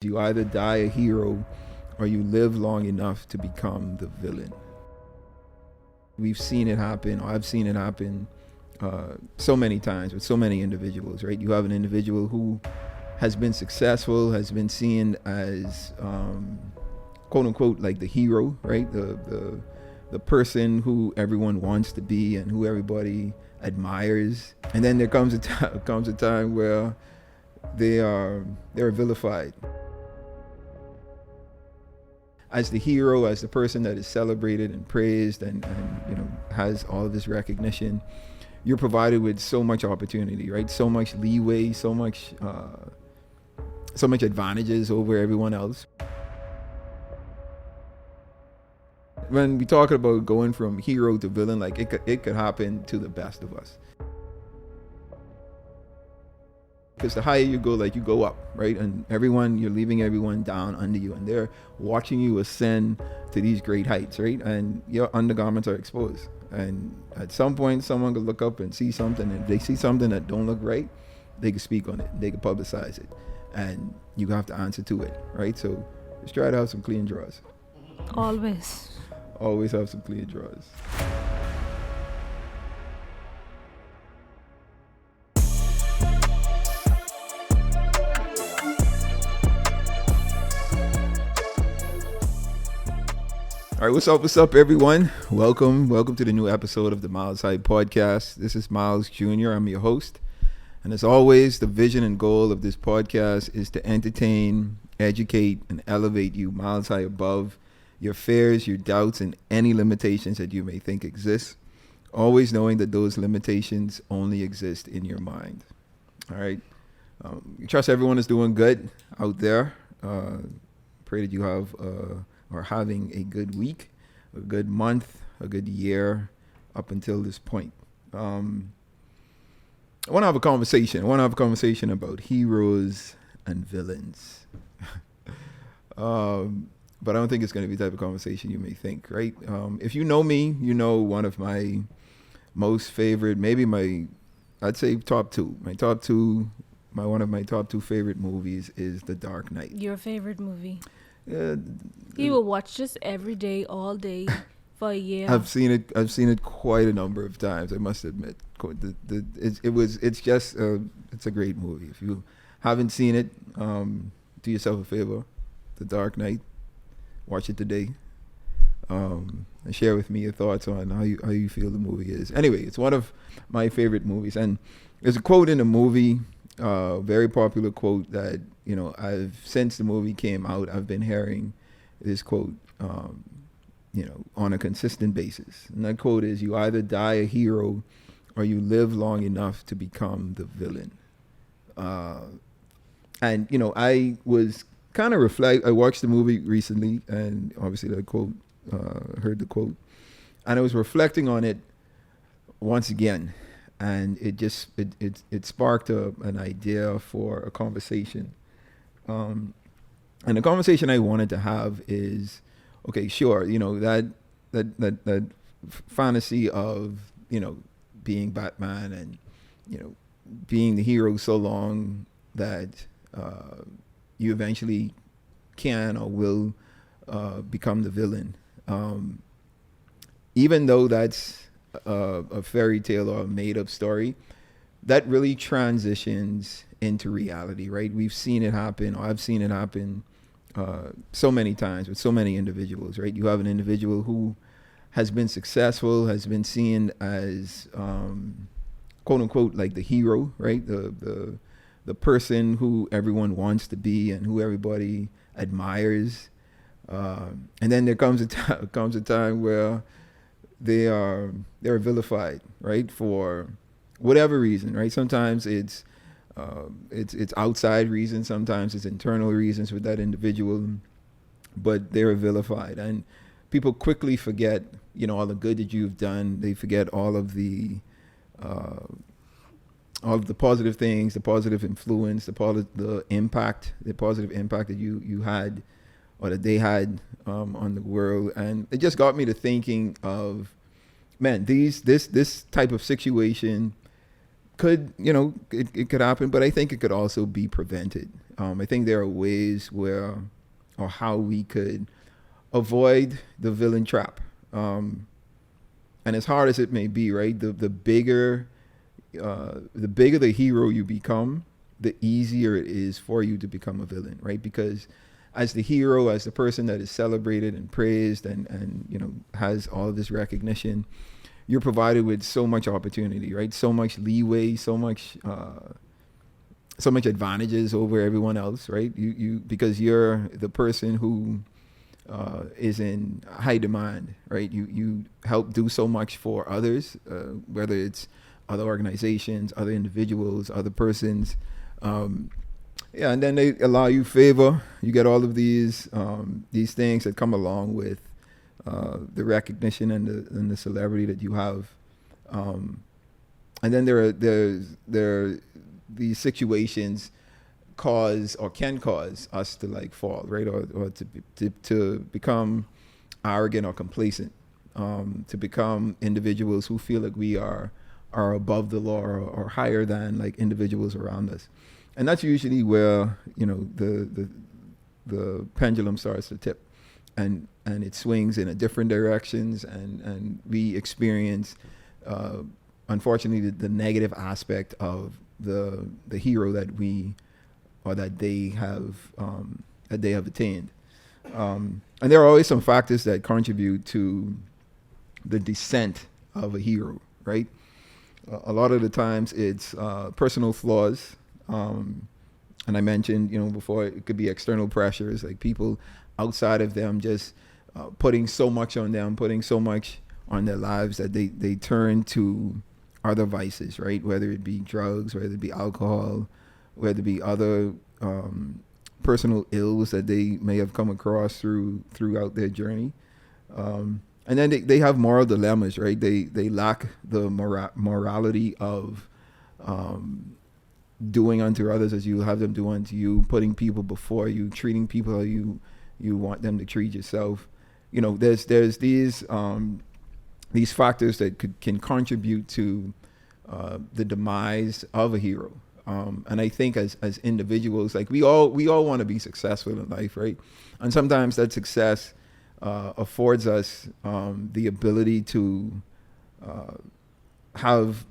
You either die a hero or you live long enough to become the villain. We've seen it happen, or I've seen it happen so many times with so many individuals, right? You have an individual who has been successful, has been seen as quote unquote like the hero, right? The person who everyone wants to be and who everybody admires. And then there comes a time where they're vilified as the hero, as the person that is celebrated and praised and has all of this recognition. You're provided with so much opportunity, right? So much leeway, so much advantages over everyone else. When we talk about going from hero to villain, like it could happen to the best of us. Because the higher you go, like you go up, right? And you're leaving everyone down under you, and they're watching you ascend to these great heights, right? And your undergarments are exposed. And at some point, someone could look up and see something, and if they see something that don't look right, they can speak on it, they can publicize it, and you have to answer to it, right? So just try to have some clean drawers. Always have some clean drawers. All right, what's up, everyone? Welcome to the new episode of the Miles Hype Podcast. This is Miles Jr. I'm your host. And as always, the vision and goal of this podcast is to entertain, educate, and elevate you miles high above your fears, your doubts, and any limitations that you may think exist. Always knowing that those limitations only exist in your mind. All right. We trust everyone is doing good out there. Pray that you have are having a good week, a good month, a good year up until this point. I want to have a conversation. About heroes and villains. But I don't think it's going to be the type of conversation you may think, right? If you know me, you know one of my most favorite, I'd say top two. One of my top two favorite movies is The Dark Knight. Your favorite movie? He will watch this every day, all day, for a year. I've seen it quite a number of times. I must admit, it's a great movie. If you haven't seen it, do yourself a favor. The Dark Knight, watch it today, and share with me your thoughts on how you feel the movie is. Anyway, it's one of my favorite movies, and there's a quote in the movie. Very popular quote that since the movie came out, I've been hearing this quote on a consistent basis, and that quote is, "You either die a hero or you live long enough to become the villain." And I was kind of I watched the movie recently, and obviously that quote, heard the quote, and I was reflecting on it once again. And it sparked an idea for a conversation. And the conversation I wanted to have is, okay, sure, that fantasy of, being Batman and, being the hero so long that you eventually can or will become the villain. Even though that's a fairy tale or a made-up story, that really transitions into reality, right? We've seen it happen, or I've seen it happen so many times with so many individuals, right? You have an individual who has been successful, has been seen as quote unquote like the hero, right? The person who everyone wants to be and who everybody admires, and then there comes a time where they're vilified, right, for whatever reason, right? Sometimes it's outside reasons, sometimes it's internal reasons with that individual, but they're vilified, and people quickly forget, all the good that you've done. They forget all of the positive things, the positive influence, the positive impact that you had, or that they had on the world. And it just got me to thinking of, man, this type of situation could, it could happen, but I think it could also be prevented. I think there are ways where, or how we could avoid the villain trap. And as hard as it may be, right, the bigger the hero you become, the easier it is for you to become a villain, right? Because as the hero, as the person that is celebrated and praised and has all of this recognition, you're provided with so much opportunity, right? So much leeway, so much advantages over everyone else, right? You because you're the person who is in high demand, right? You help do so much for others, whether it's other organizations, other individuals, other persons. And then they allow you favor. You get all of these things that come along with the recognition and the celebrity that you have. And then there are these situations can cause us to like fall, right? Or to become arrogant or complacent, to become individuals who feel like we are above the law or higher than like individuals around us. And that's usually where, the pendulum starts to tip and it swings in a different directions and we experience, unfortunately, the negative aspect of the hero that they have attained. And there are always some factors that contribute to the descent of a hero, right? A lot of the times it's personal flaws. And I mentioned, before, it could be external pressures, like people outside of them just putting so much on them, putting so much on their lives that they turn to other vices, right? Whether it be drugs, whether it be alcohol, whether it be other personal ills that they may have come across throughout their journey. And then they have moral dilemmas, right? They lack the morality of doing unto others as you have them do unto you, putting people before you, treating people how you want them to treat yourself. There's these factors that can contribute to the demise of a hero. And I think as individuals, like we all want to be successful in life, right? And sometimes that success affords us the ability to have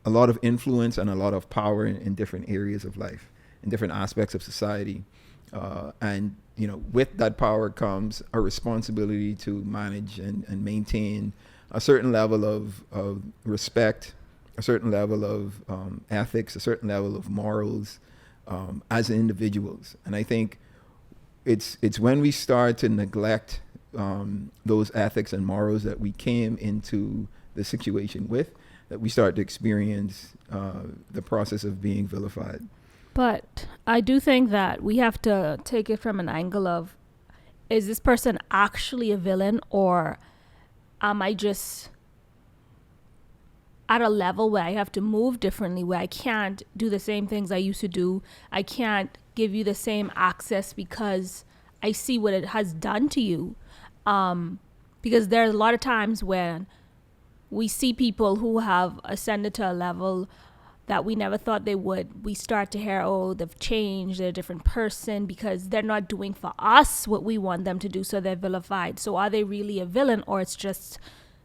a lot of influence and a lot of power in different areas of life, in different aspects of society. And with that power comes a responsibility to manage and maintain a certain level of respect, a certain level of ethics, a certain level of morals as individuals. And I think it's when we start to neglect those ethics and morals that we came into the situation with, that we start to experience the process of being vilified. But I do think that we have to take it from an angle of, is this person actually a villain, or am I just at a level where I have to move differently, where I can't do the same things I used to do? I can't give you the same access because I see what it has done to you. Because there's a lot of times when we see people who have ascended to a level that we never thought they would. We start to hear, oh, they've changed, they're a different person because they're not doing for us what we want them to do, so they're vilified. So are they really a villain, or it's just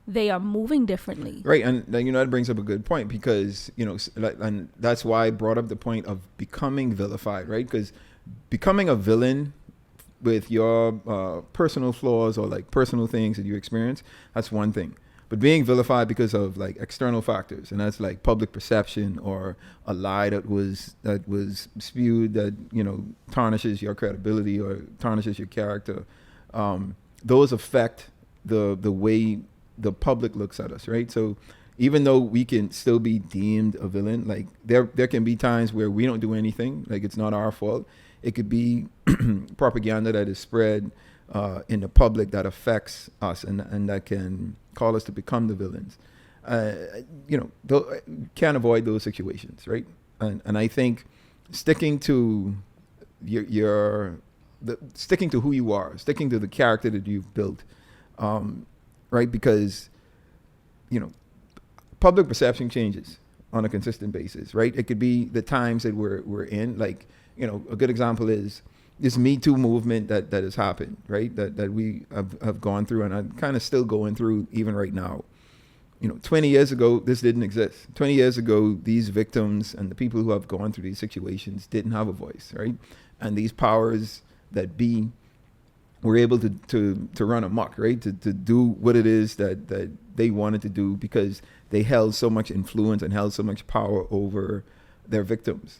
they are moving differently? Right, and that brings up a good point, because and that's why I brought up the point of becoming vilified, right? Because becoming a villain with your personal flaws or like personal things that you experience, that's one thing. But being vilified because of like external factors, and that's like public perception or a lie that was spewed that tarnishes your credibility or tarnishes your character, those affect the way the public looks at us, right? So even though we can still be deemed a villain, like there can be times where we don't do anything, like it's not our fault. It could be propaganda that is spread in the public that affects us and that can call us to become the villains. Can't avoid those situations, right? And I think sticking to sticking to who you are, sticking to the character that you've built, right? Because public perception changes. on a consistent basis, right? It could be the times that we're in. Like, a good example is this Me Too movement that has happened, right? That we have gone through, and I'm kind of still going through even right now. 20 years ago, this didn't exist. 20 years ago, these victims and the people who have gone through these situations didn't have a voice, right? And these powers that be were able to run amok, right? To do what it is that they wanted to do because they held so much influence and held so much power over their victims.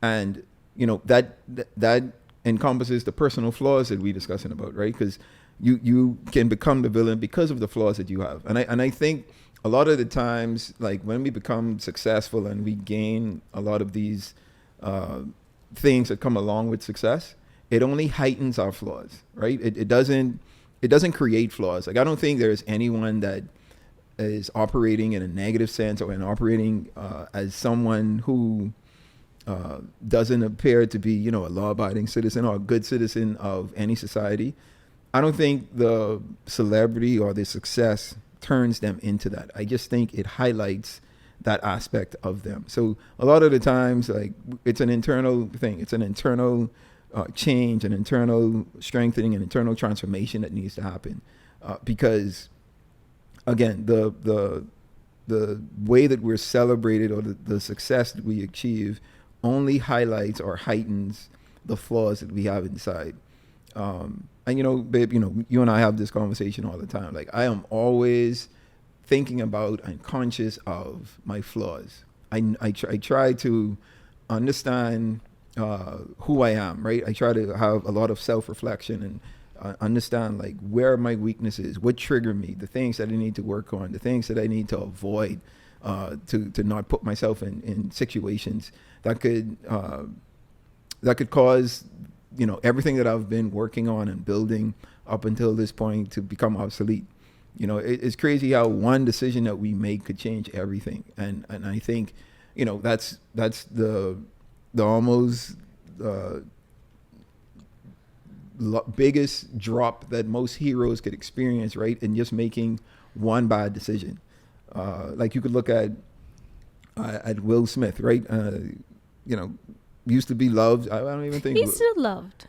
And, that encompasses the personal flaws that we're discussing about, right? Because you can become the villain because of the flaws that you have. And I think a lot of the times, like when we become successful and we gain a lot of these things that come along with success, it only heightens our flaws, right? It doesn't create flaws. Like, I don't think there's anyone that is operating in a negative sense or operating as someone who doesn't appear to be, a law-abiding citizen or a good citizen of any society. I don't think the celebrity or the success turns them into that. I just think it highlights that aspect of them. So a lot of the times, like, it's an internal thing. It's an internal change, an internal strengthening, an internal transformation that needs to happen. Because, again, the way that we're celebrated or the success that we achieve only highlights or heightens the flaws that we have inside. And, babe, you and I have this conversation all the time. Like, I am always thinking about and conscious of my flaws. I try to understand who I am, right? I try to have a lot of self-reflection and understand, like, where are my weaknesses, what trigger me, the things that I need to work on, the things that I need to avoid, to not put myself in situations that could cause, everything that I've been working on and building up until this point to become obsolete. It's crazy how one decision that we make could change everything. And I think, that's the almost biggest drop that most heroes could experience, right? In just making one bad decision. Like, you could look at Will Smith, right? Used to be loved. I don't even think he's still loved.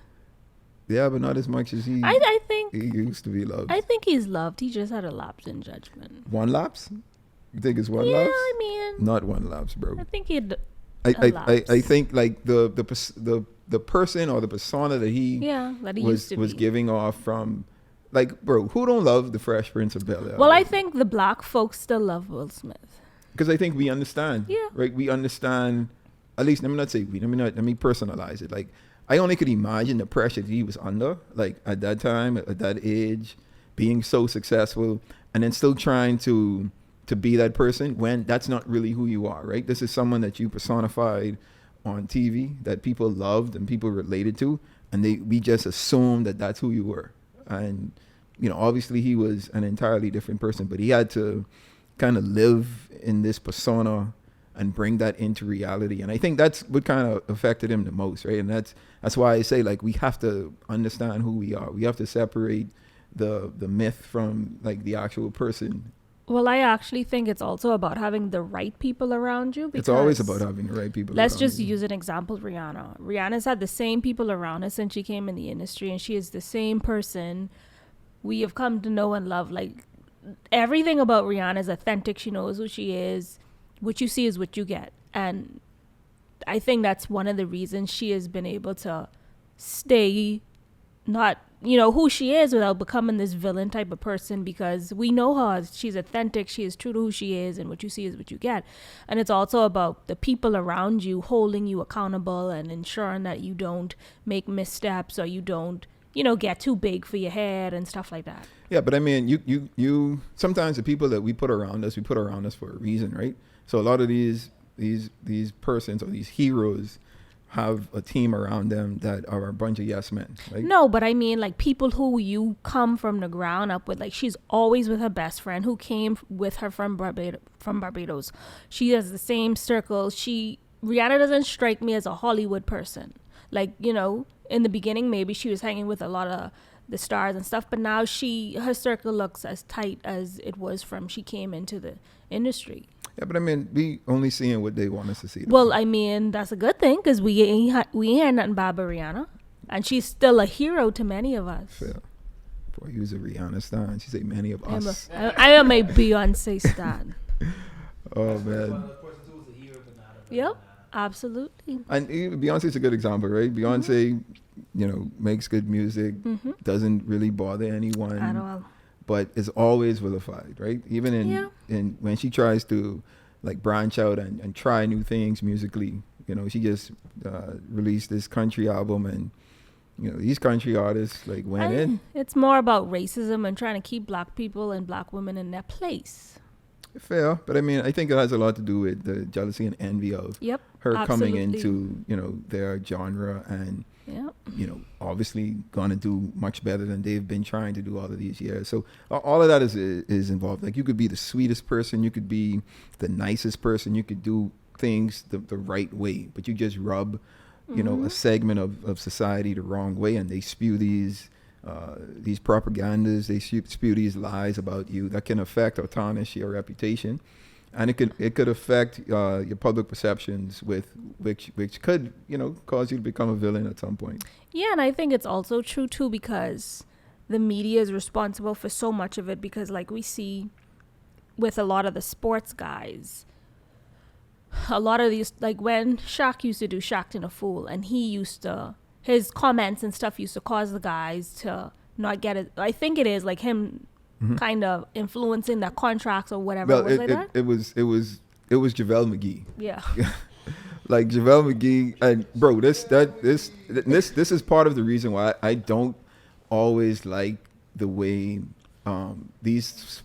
Yeah, but not as much as he. I think he used to be loved. I think he's loved. He just had a lapse in judgment. One lapse? You think it's one lapse? Yeah, I mean, not one lapse, bro. I think he'd. I think, like, the person or the persona that he was giving off from, like, bro, who don't love the Fresh Prince of Bel-Air? Well, I think the black folks still love Will Smith because I think we understand. Yeah. Right. We understand. At least, let me not say we. Let me personalize it. Like, I only could imagine the pressure that he was under, like, at that time, at that age, being so successful, and then still trying to be that person when that's not really who you are, right? This is someone that you personified on TV, that people loved and people related to, and we just assumed that that's who you were. And, obviously he was an entirely different person, but he had to kind of live in this persona and bring that into reality. And I think that's what kind of affected him the most, right? And that's why I say, like, we have to understand who we are. We have to separate the myth from, like, the actual person. Well, I actually think it's also about having the right people around you. It's always about having the right people around you. Let's just use an example, Rihanna. Rihanna's had the same people around her since she came in the industry, and she is the same person we have come to know and love. Like, everything about Rihanna is authentic. She knows who she is. What you see is what you get. And I think that's one of the reasons she has been able to stay not, who she is without becoming this villain type of person, because we know her. She's authentic. She is true to who she is, and what you see is what you get. And it's also about the people around you holding you accountable and ensuring that you don't make missteps or you don't, get too big for your head and stuff like that. Yeah, but I mean, you sometimes the people that we put around us for a reason, right? So a lot of these persons or these heroes have a team around them that are a bunch of yes men. Like, no, but I mean, like, people who you come from the ground up with. Like, she's always with her best friend who came with her from Barbados. She has the same circle. Rihanna doesn't strike me as a Hollywood person. Like, in the beginning, maybe she was hanging with a lot of the stars and stuff, but now her circle looks as tight as it was from she came into the industry. Yeah, but I mean, we only seeing what they want us to see. Well, I mean, that's a good thing because we ain't hear nothing about Rihanna, and she's still a hero to many of us. Fair. Boy, you was a Rihanna stan. She say many of us. I am a Beyonce stan. Oh man. Yep, absolutely. And Beyonce's a good example, right? Beyonce, makes good music, doesn't really bother anyone At all. but is always vilified, right? Even in when she tries to like branch out and try new things musically, she just released this country album, and these country artists like went in. It's more about racism and trying to keep black people and black women in their place. Fair, but I mean, I think it has a lot to do with the jealousy and envy of her coming into their genre, and obviously gonna do much better than they've been trying to do all of these years. So all of that is involved. Like, you could be the sweetest person, you could be the nicest person, you could do things the right way, but you just rub a segment of society the wrong way, and they spew these propagandas, they spew these lies about you that can affect or tarnish your reputation, and it could affect your public perceptions, which could cause you to become a villain at some point. Yeah, and I think it's also true too, because the media is responsible for so much of it, because like we see with a lot of the sports guys, a lot of these, like when Shaq used to do Shaq in a Fool, and his comments and stuff used to cause the guys to not get it. I think it is like him kind of influencing their contracts or whatever. Well, it was JaVale McGee. Yeah. Like JaVale McGee, and bro, this is part of the reason why I don't always like the way these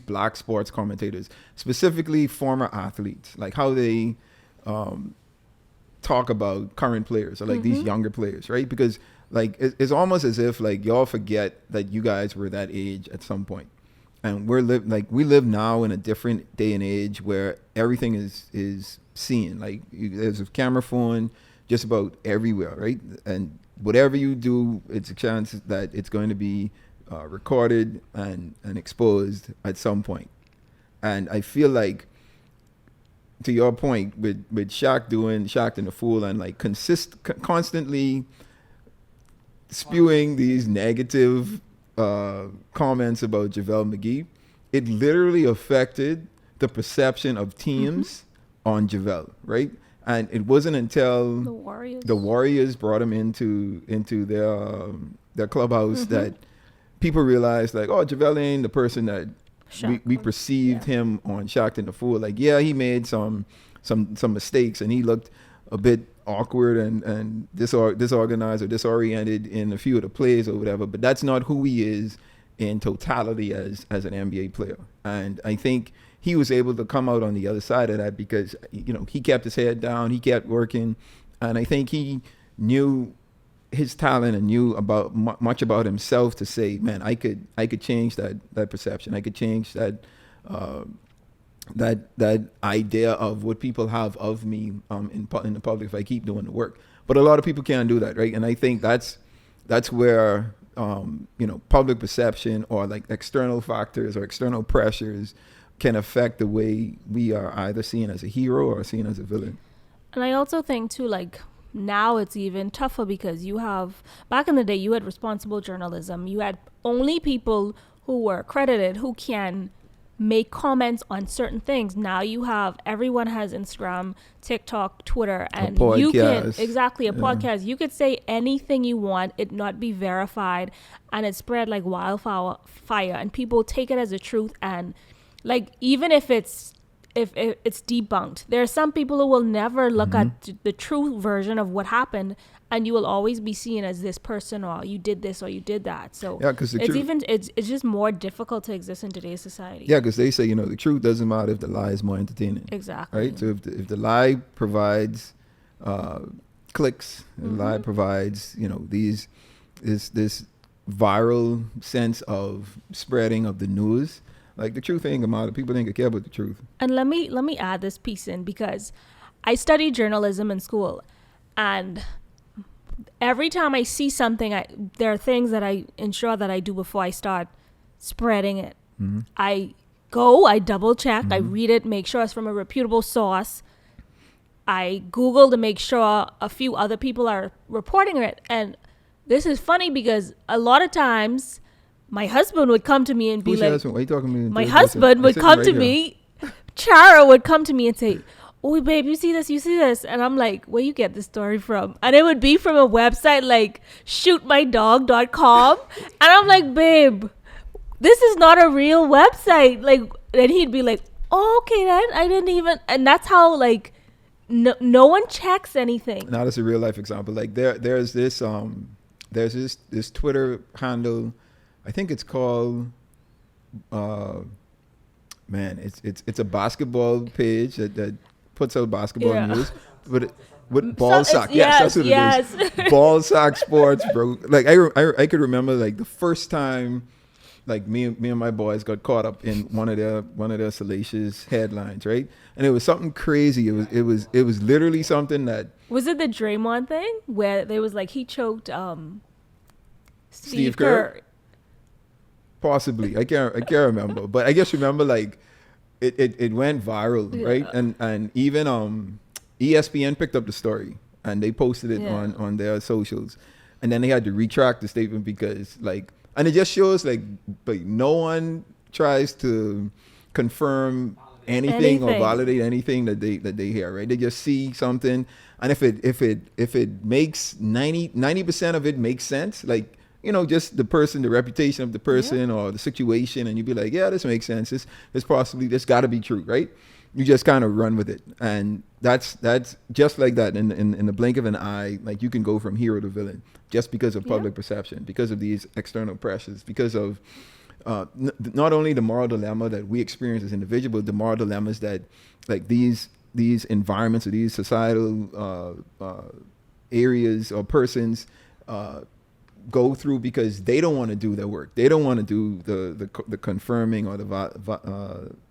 black sports commentators, specifically former athletes, like how they talk about current players or like these younger players, right? Because like it's almost as if like y'all forget that you guys were that age at some point, and we live now in a different day and age where everything is seen. Like there's a camera phone just about everywhere, right? And whatever you do, it's a chance that it's going to be recorded and exposed at some point. And I feel like, to your point, with Shaq doing Shaq and the Fool, and like constantly spewing these negative comments about JaVale McGee, it literally affected the perception of teams on JaVale, right? And it wasn't until the Warriors brought him into their clubhouse that people realized, like, oh, JaVale ain't the person that we perceived him on Shaq and the Fool. Like, yeah, he made some mistakes, and he looked a bit awkward and disorganized or disoriented in a few of the plays or whatever, but that's not who he is in totality as an NBA player. And I think he was able to come out on the other side of that because he kept his head down, he kept working, and I think he knew his talent and knew about much about himself to say, man, I could change that perception. I could change that idea of what people have of me in the public if I keep doing the work. But a lot of people can't do that, right? And I think that's where public perception or like external factors or external pressures can affect the way we are either seen as a hero or seen as a villain. And I also think too, like, now it's even tougher because back in the day, you had responsible journalism. You had only people who were accredited who can make comments on certain things. Now everyone has Instagram, TikTok, Twitter, and you can podcast. You could say anything you want, it not be verified, and it spread like wildfire, and people take it as a truth. And like, even if it's debunked, there are some people who will never look at the true version of what happened, and you will always be seen as this person, or you did this or you did that. So it's just more difficult to exist in today's society. Yeah, because they say the truth doesn't matter if the lie is more entertaining. Exactly. Right. So if the lie provides clicks, the lie provides this viral sense of spreading of the news. Like, the truth ain't gonna matter. People ain't gonna care about the truth. And let me add this piece in, because I studied journalism in school, and every time I see something, there are things that I ensure that I do before I start spreading it. I go, I double check, I read it, make sure it's from a reputable source. I Google to make sure a few other people are reporting it. And this is funny because a lot of times my husband would come to me and be Who's your like, husband? Why are you talking to me? my husband would come to me, Chara would come to me and say, oh, babe, you see this? And I'm like, where you get this story from? And it would be from a website like shootmydog.com. And I'm like, babe, this is not a real website. Like, and he'd be like, oh, okay, then I didn't even. And that's how, like, no one checks anything. Now that's a real life example. Like there's this Twitter handle, I think it's called it's a basketball page that puts out basketball news, but with ball sack. Yes, that's what it is. Ball sack sports, bro. Like I could remember like the first time, like me and my boys got caught up in one of their salacious headlines, right? And it was something crazy. It was literally something that. Was it the Draymond thing where there was like he choked Steve Kerr? Possibly. I can't remember, but I just remember like it went viral, right? And even ESPN picked up the story and they posted it on their socials, and then they had to retract the statement because like, and it just shows like no one tries to confirm anything or validate anything that they hear, right? They just see something, and if it makes 90% of it makes sense, like, you know, just the person, the reputation of the person or the situation, and you'd be like, yeah, this makes sense. This got to be true, right? You just kind of run with it, and that's just like that. In the blink of an eye, like you can go from hero to villain just because of public perception, because of these external pressures, because of not only the moral dilemma that we experience as individuals, but the moral dilemmas that like these environments or these societal areas or persons go through because they don't want to do their work. They don't want to do the confirming or the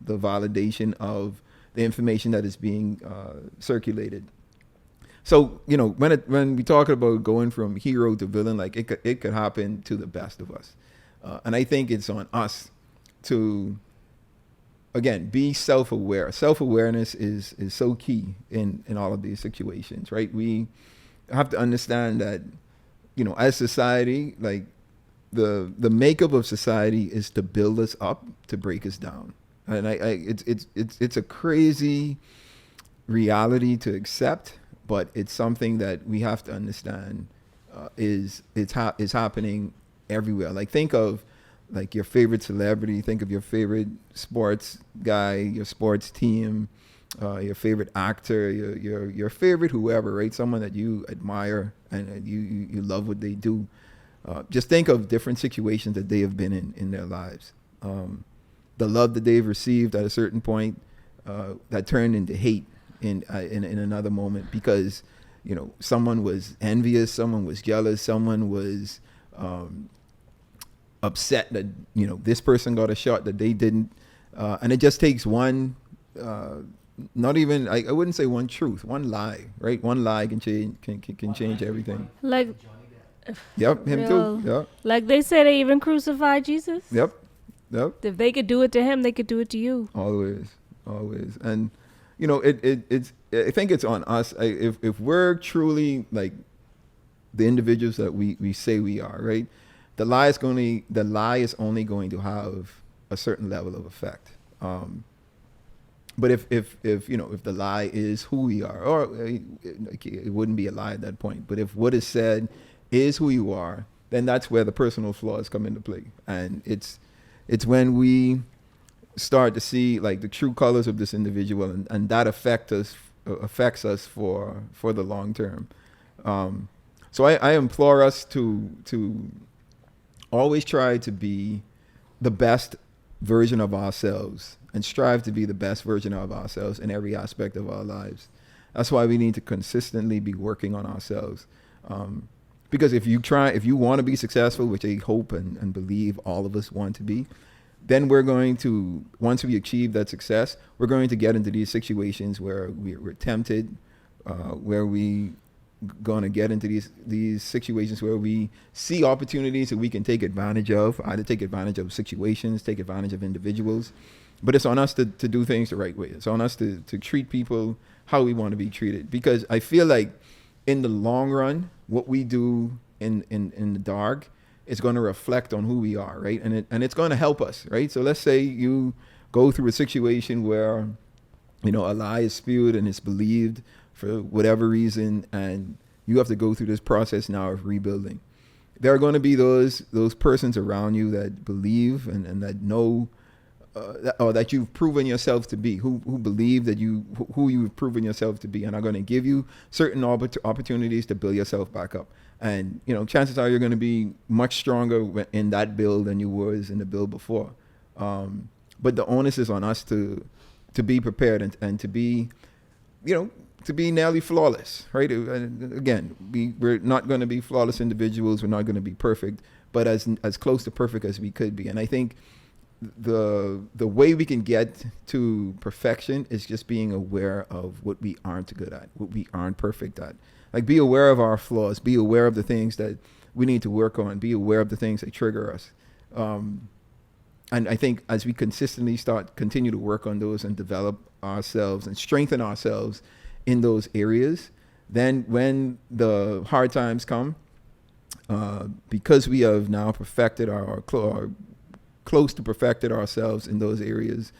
validation of the information that is being circulated. So, you know, when we talk about going from hero to villain, like it could happen to the best of us. And I think it's on us to, again, be self-aware. Self-awareness is so key in all of these situations, right? We have to understand that, you know, as society, like the makeup of society is to build us up, to break us down. And it's a crazy reality to accept, but it's something that we have to understand is happening everywhere. Like think of like your favorite celebrity, think of your favorite sports guy, your sports team, your favorite actor, your favorite whoever, right? Someone that you admire and you love what they do. Just think of different situations that they have been in their lives. The love that they've received at a certain point that turned into hate in another moment because, you know, someone was envious, someone was jealous, someone was upset that, you know, this person got a shot that they didn't, and it just takes one. Not even I wouldn't say one truth, one lie, right? One lie can change everything. Like, yep, him too. Yep. Like they say, they even crucified Jesus. Yep. If they could do it to him, they could do it to you. Always. And you know, it's. I think it's on us. If we're truly like the individuals that we say we are, right? The lie is only going to have a certain level of effect. But if you know, if the lie is who we are, or it wouldn't be a lie at that point. But if what is said is who you are, then that's where the personal flaws come into play. And it's when we start to see like the true colors of this individual, and that affects us for the long term. So I implore us to always try to be the best version of ourselves and strive to be the best version of ourselves in every aspect of our lives. That's why we need to consistently be working on ourselves. Because if you want to be successful, which I hope and believe all of us want to be, then we're going to, once we achieve that success, we're going to get into these situations where we're tempted, where we going to get into these situations where we see opportunities that we can take advantage of, either take advantage of situations, take advantage of individuals, But it's on us to do things the right way. It's on us to treat people how we want to be treated. Because I feel like in the long run, what we do in the dark is going to reflect on who we are, right? And it's going to help us, right? So let's say you go through a situation where, you know, a lie is spewed and it's believed for whatever reason, and you have to go through this process now of rebuilding. There are going to be those persons around you that believe and that know that you've proven yourself to be, who believe that who you've proven yourself to be, and are going to give you certain opportunities to build yourself back up. And, you know, chances are you're going to be much stronger in that build than you was in the build before. But the onus is on us to be prepared and to be, you know, to be nearly flawless, right? And again, we're not going to be flawless individuals. We're not going to be perfect, but as close to perfect as we could be. And I think the way we can get to perfection is just being aware of what we aren't good at, what we aren't perfect at. Like, be aware of our flaws, be aware of the things that we need to work on, be aware of the things that trigger us. And I think as we consistently continue to work on those and develop ourselves and strengthen ourselves in those areas, then when the hard times come, because we have now perfected our close to perfected ourselves in those areas,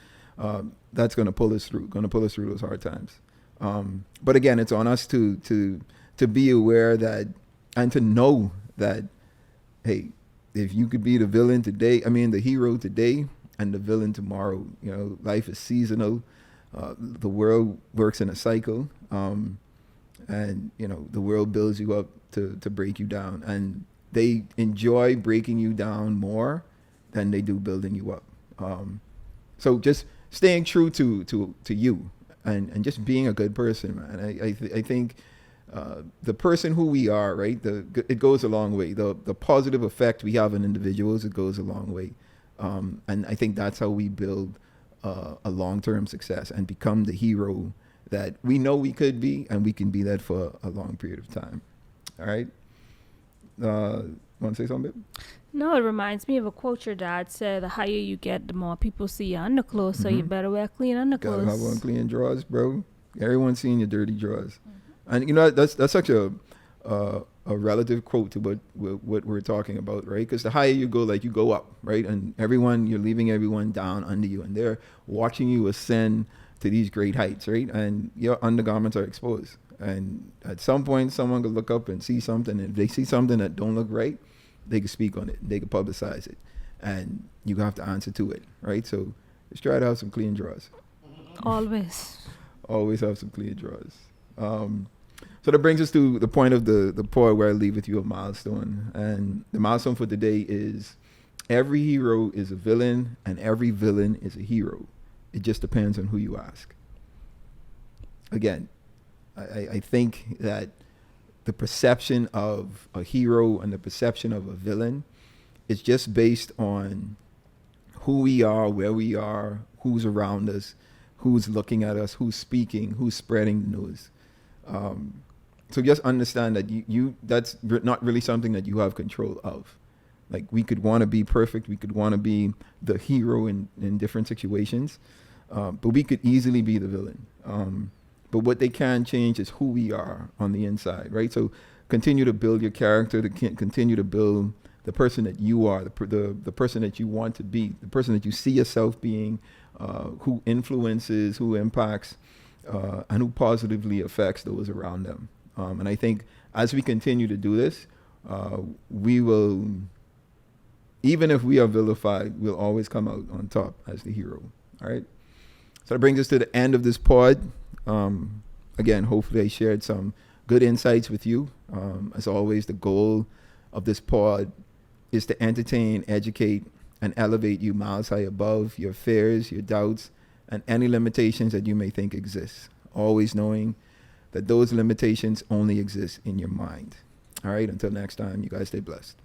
that's going to pull us through those hard times. But again, it's on us to be aware that, and to know that, hey, if you could be the hero today and the villain tomorrow, you know, life is seasonal. The world works in a cycle. And, you know, the world builds you up to break you down, and they enjoy breaking you down more than they do building you up. So just staying true to you and just being a good person, man. I think the person who we are, right? It goes a long way. The positive effect we have on individuals, it goes a long way. And I think that's how we build a long-term success and become the hero that we know we could be, and we can be that for a long period of time. All right. Want to say something, babe? No, it reminds me of a quote your dad said: the higher you get, the more people see your underclothes, so you better wear clean underclothes. Gotta have on clean drawers, bro. Everyone's seeing your dirty drawers. And, you know, that's such a relative quote to what we're talking about, right? Because the higher you go, like, you go up, right? And you're leaving everyone down under you, and they're watching you ascend to these great heights, right? And your undergarments are exposed. And at some point, someone could look up and see something. And if they see something that don't look right, they can speak on it. They can publicize it. And you have to answer to it, right? So just try to have some clean drawers. Always have some clean drawers. So that brings us to the point of the part where I leave with you a milestone. And the milestone for today is: every hero is a villain, and every villain is a hero. It just depends on who you ask. Again, I think that the perception of a hero and the perception of a villain is just based on who we are, where we are, who's around us, who's looking at us, who's speaking, who's spreading the news. So just understand that that's not really something that you have control of. Like, we could want to be perfect. We could want to be the hero in different situations. But we could easily be the villain. But what they can change is who we are on the inside, right? So continue to build your character, continue to build the person that you are, the person that you want to be, the person that you see yourself being, who influences, who impacts, and who positively affects those around them. And I think as we continue to do this, we will, even if we are vilified, we'll always come out on top as the hero. All right. So that brings us to the end of this pod. Again, hopefully I shared some good insights with you. As always, the goal of this pod is to entertain, educate, and elevate you miles high above your fears, your doubts, and any limitations that you may think exist. Always knowing that those limitations only exist in your mind. All right, until next time, you guys stay blessed.